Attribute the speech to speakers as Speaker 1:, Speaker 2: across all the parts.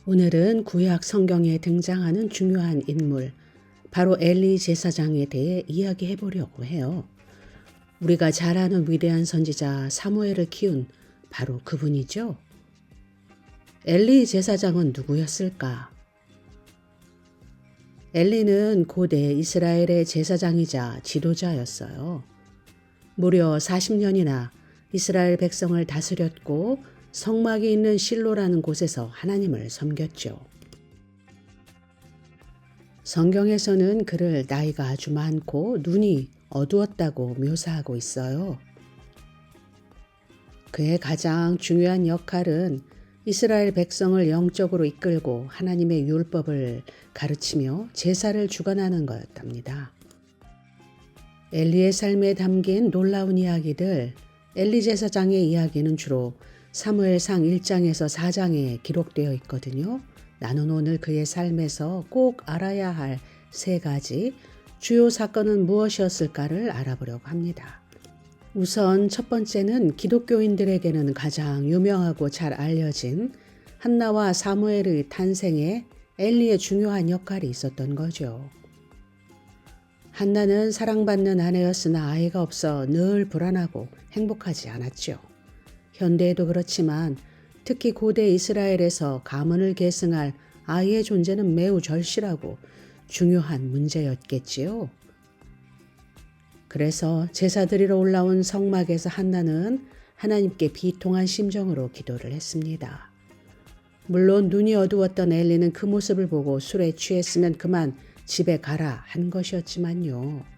Speaker 1: 오늘은 구약 성경에 등장하는 중요한 인물, 바로 엘리 제사장에 대해 이야기해 보려고 해요. 우리가 잘 아는 위대한 선지자 사무엘을 키운 바로 그분이죠. 엘리 제사장은 누구였을까? 엘리는 고대 이스라엘의 제사장이자 지도자였어요. 무려 40년이나 이스라엘 백성을 다스렸고 성막이 있는 실로라는 곳에서 하나님을 섬겼죠. 성경에서는 그를 나이가 아주 많고 눈이 어두웠다고 묘사하고 있어요. 그의 가장 중요한 역할은 이스라엘 백성을 영적으로 이끌고 하나님의 율법을 가르치며 제사를 주관하는 거였답니다. 엘리의 삶에 담긴 놀라운 이야기들, 엘리 제사장의 이야기는 주로 사무엘상 1장에서 4장에 기록되어 있거든요. 나는 오늘 그의 삶에서 꼭 알아야 할 3가지 주요 사건은 무엇이었을까를 알아보려고 합니다. 우선 첫 번째는 기독교인들에게는 가장 유명하고 잘 알려진 한나와 사무엘의 탄생에 엘리의 중요한 역할이 있었던 거죠. 한나는 사랑받는 아내였으나 아이가 없어 늘 불안하고 행복하지 않았죠. 현대에도 그렇지만 특히 고대 이스라엘에서 가문을 계승할 아이의 존재는 매우 절실하고 중요한 문제였겠지요. 그래서 제사 드리러 올라온 성막에서 한나는 하나님께 비통한 심정으로 기도를 했습니다. 물론 눈이 어두웠던 엘리는 그 모습을 보고 술에 취했으면 그만 집에 가라 한 것이었지만요.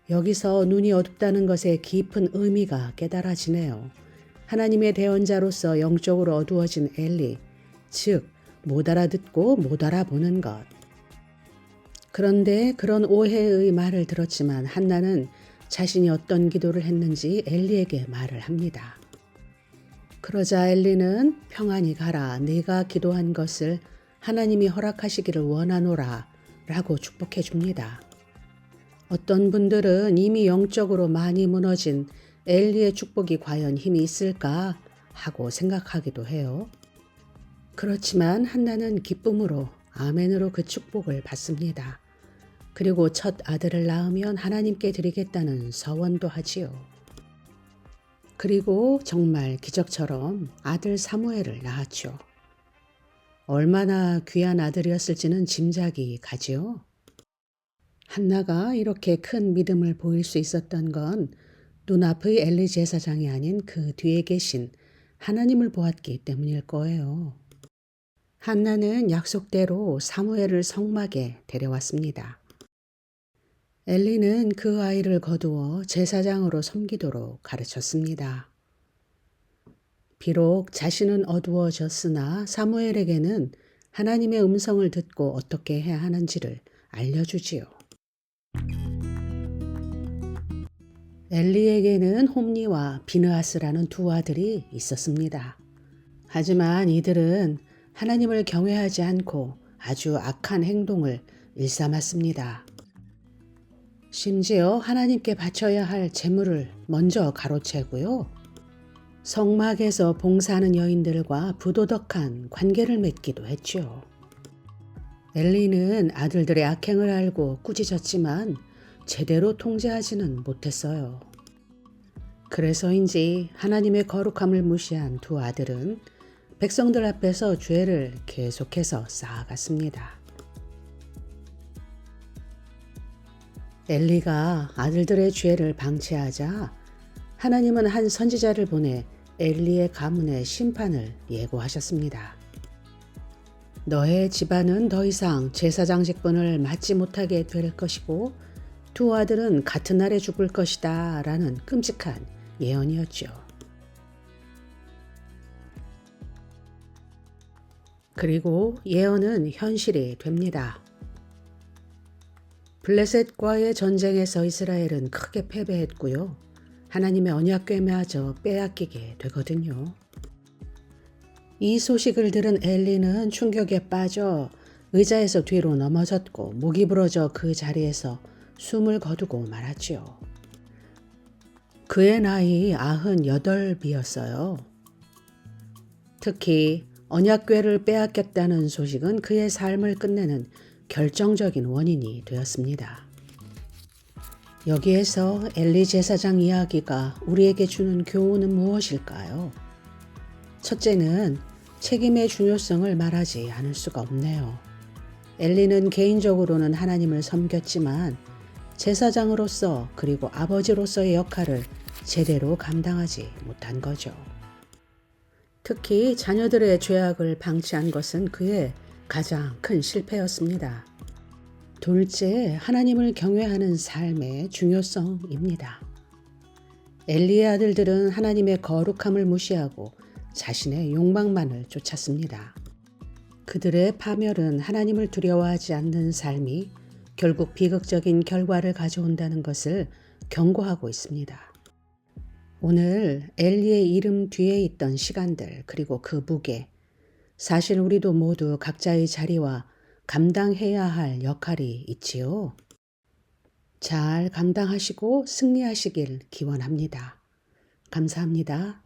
Speaker 1: 여기서 눈이 어둡다는 것의 깊은 의미가 깨달아지네요. 하나님의 대언자로서 영적으로 어두워진 엘리, 즉 못 알아듣고 못 알아보는 것. 그런데 그런 오해의 말을 들었지만 한나는 자신이 어떤 기도를 했는지 엘리에게 말을 합니다. 그러자 엘리는 평안히 가라, 네가 기도한 것을 하나님이 허락하시기를 원하노라 라고 축복해 줍니다. 어떤 분들은 이미 영적으로 많이 무너진 엘리의 축복이 과연 힘이 있을까 하고 생각하기도 해요. 그렇지만 한나는 기쁨으로 아멘으로 그 축복을 받습니다. 그리고 첫 아들을 낳으면 하나님께 드리겠다는 서원도 하지요. 그리고 정말 기적처럼 아들 사무엘을 낳았죠. 얼마나 귀한 아들이었을지는 짐작이 가지요. 한나가 이렇게 큰 믿음을 보일 수 있었던 건 눈앞의 엘리 제사장이 아닌 그 뒤에 계신 하나님을 보았기 때문일 거예요. 한나는 약속대로 사무엘을 성막에 데려왔습니다. 엘리는 그 아이를 거두어 제사장으로 섬기도록 가르쳤습니다. 비록 자신은 어두워졌으나 사무엘에게는 하나님의 음성을 듣고 어떻게 해야 하는지를 알려주지요. 엘리에게는 홈니와 비느하스라는 2 아들이 있었습니다. 하지만 이들은 하나님을 경외하지 않고 아주 악한 행동을 일삼았습니다. 심지어 하나님께 바쳐야 할 제물을 먼저 가로채고요. 성막에서 봉사하는 여인들과 부도덕한 관계를 맺기도 했죠. 엘리는 아들들의 악행을 알고 꾸짖었지만 제대로 통제하지는 못했어요. 그래서인지 하나님의 거룩함을 무시한 2 아들은 백성들 앞에서 죄를 계속해서 쌓아갔습니다. 엘리가 아들들의 죄를 방치하자 하나님은 한 선지자를 보내 엘리의 가문의 심판을 예고하셨습니다. 너의 집안은 더 이상 제사장 직분을 맡지 못하게 될 것이고 2 아들은 같은 날에 죽을 것이다 라는 끔찍한 예언이었죠. 그리고 예언은 현실이 됩니다. 블레셋과의 전쟁에서 이스라엘은 크게 패배했고요. 하나님의 언약궤마저 빼앗기게 되거든요. 이 소식을 들은 엘리는 충격에 빠져 의자에서 뒤로 넘어졌고 목이 부러져 그 자리에서 숨을 거두고 말았지요. 그의 나이 98이었어요. 특히 언약궤를 빼앗겼다는 소식은 그의 삶을 끝내는 결정적인 원인이 되었습니다. 여기에서 엘리 제사장 이야기가 우리에게 주는 교훈은 무엇일까요? 첫째는 책임의 중요성을 말하지 않을 수가 없네요. 엘리는 개인적으로는 하나님을 섬겼지만 제사장으로서 그리고 아버지로서의 역할을 제대로 감당하지 못한 거죠. 특히 자녀들의 죄악을 방치한 것은 그의 가장 큰 실패였습니다. 둘째, 하나님을 경외하는 삶의 중요성입니다. 엘리의 아들들은 하나님의 거룩함을 무시하고 자신의 욕망만을 쫓았습니다. 그들의 파멸은 하나님을 두려워하지 않는 삶이 결국 비극적인 결과를 가져온다는 것을 경고하고 있습니다. 오늘 엘리의 이름 뒤에 있던 시간들 그리고 그 무게, 사실 우리도 모두 각자의 자리와 감당해야 할 역할이 있지요. 잘 감당하시고 승리하시길 기원합니다. 감사합니다.